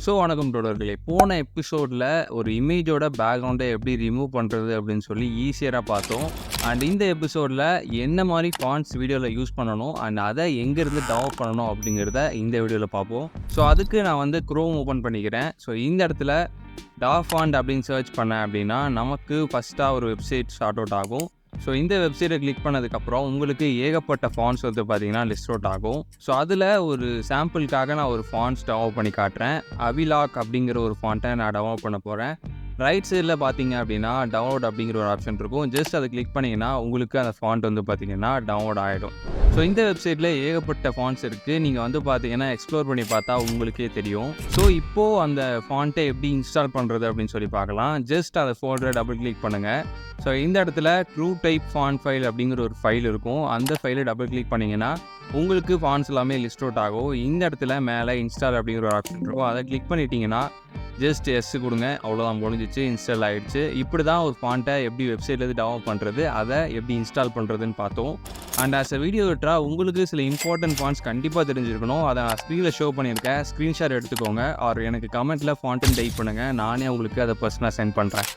So வணக்கம் தொடர்களே. போன எபிசோடில் ஒரு இமேஜோட பேக்ரவுண்டை எப்படி ரிமூவ் பண்ணுறது அப்படின்னு சொல்லி ஈஸியராக பார்த்தோம். அண்ட் இந்த எபிசோடில் என்ன மாதிரி ஃபாண்ட்ஸ் வீடியோவில் யூஸ் பண்ணணும் அண்ட் அதை எங்கேருந்து டவுன்லோட் பண்ணணும் அப்படிங்கிறத இந்த வீடியோவில் பார்ப்போம். ஸோ அதுக்கு நான் வந்து குரோம் ஓப்பன் பண்ணிக்கிறேன். ஸோ இந்த இடத்துல ஃபாண்ட் அப்படின்னு சர்ச் பண்ணேன் அப்படின்னா நமக்கு ஃபஸ்ட்டாக ஒரு வெப்சைட் ஸ்டார்ட் அவுட் ஆகும். ஸோ இந்த வெப்சைட்டை கிளிக் பண்ணதுக்கப்புறம் உங்களுக்கு ஏகப்பட்ட ஃபாண்ட்ஸ் வந்து பார்த்தீங்கன்னா லிஸ்ட் அவுட் ஆகும். ஸோ அதில் ஒரு சாம்பிளுக்காக நான் ஒரு ஃபாண்ட்ஸ் டவுன்லோட் பண்ணி காட்டுறேன். அவிலாக் அப்படிங்கிற ஒரு ஃபாண்ட்டை நான் டவுன்லோட் பண்ண போகிறேன். ரைட் சைடில் பார்த்தீங்க அப்படின்னா டவுன்லோட் அப்படிங்கிற ஒரு ஆப்ஷன் இருக்கும். ஜஸ்ட் அதை கிளிக் பண்ணிங்கன்னா உங்களுக்கு அந்த ஃபாண்ட் வந்து பார்த்தீங்கன்னா டவுன்லோட் ஆகிடும். ஸோ இந்த வெப்சைட்டில் ஏகப்பட்ட ஃபாண்ட்ஸ் இருக்குது. நீங்கள் வந்து பார்த்தீங்கன்னா எக்ஸ்ப்ளோர் பண்ணி பார்த்தா உங்களுக்கே தெரியும். ஸோ இப்போது அந்த ஃபாண்ட்டை எப்படி இன்ஸ்டால் பண்ணுறது அப்படின்னு சொல்லி பார்க்கலாம். ஜஸ்ட் அந்த ஃபோல்டரை டபுள் கிளிக் பண்ணுங்கள். ஸோ இந்த இடத்துல ட்ரூ டைப் ஃபாண்ட் ஃபைல் அப்படிங்கிற ஒரு ஃபைல் இருக்கும். அந்த ஃபைலை டபுள் கிளிக் பண்ணிங்கன்னா உங்களுக்கு ஃபாண்ட்ஸ் எல்லாமே லிஸ்ட் அவுட் ஆகும். இந்த இடத்துல மேலே இன்ஸ்டால் அப்படிங்கிற ஒரு ஆப்ஷன் இருக்கும். அதை கிளிக் பண்ணிட்டீங்கன்னா ஜஸ்ட் எஸ் கொடுங்க, அவ்வளோதான், முடிஞ்சிச்சு, இன்ஸ்டால் ஆகிடுச்சு. இப்படி தான் ஒரு ஃபாண்ட்டை எப்படி வெப்சைட்லேருந்து டவுன்லோட் பண்ணுறது, அதை எப்படி இன்ஸ்டால் பண்ணுறதுன்னு பார்த்தோம். அண்ட் ஆஸ் அ வீடியோ எடிட்டராக உங்களுக்கு சில இம்பார்ட்டன்ட் ஃபாண்ட்ஸ் கண்டிப்பாக தெரிஞ்சிருக்கணும். அதை நான் ஸ்க்ரீனில் ஷோ பண்ணியிருக்கேன். ஸ்க்ரீன்ஷாட் எடுத்துக்கோங்க. ஆர் எனக்கு கமெண்ட்டில் ஃபாண்ட்டுன்னு டைப் பண்ணுங்கள். நானே உங்களுக்கு அதை பர்சனலாக சென்ட் பண்ணுறேன்.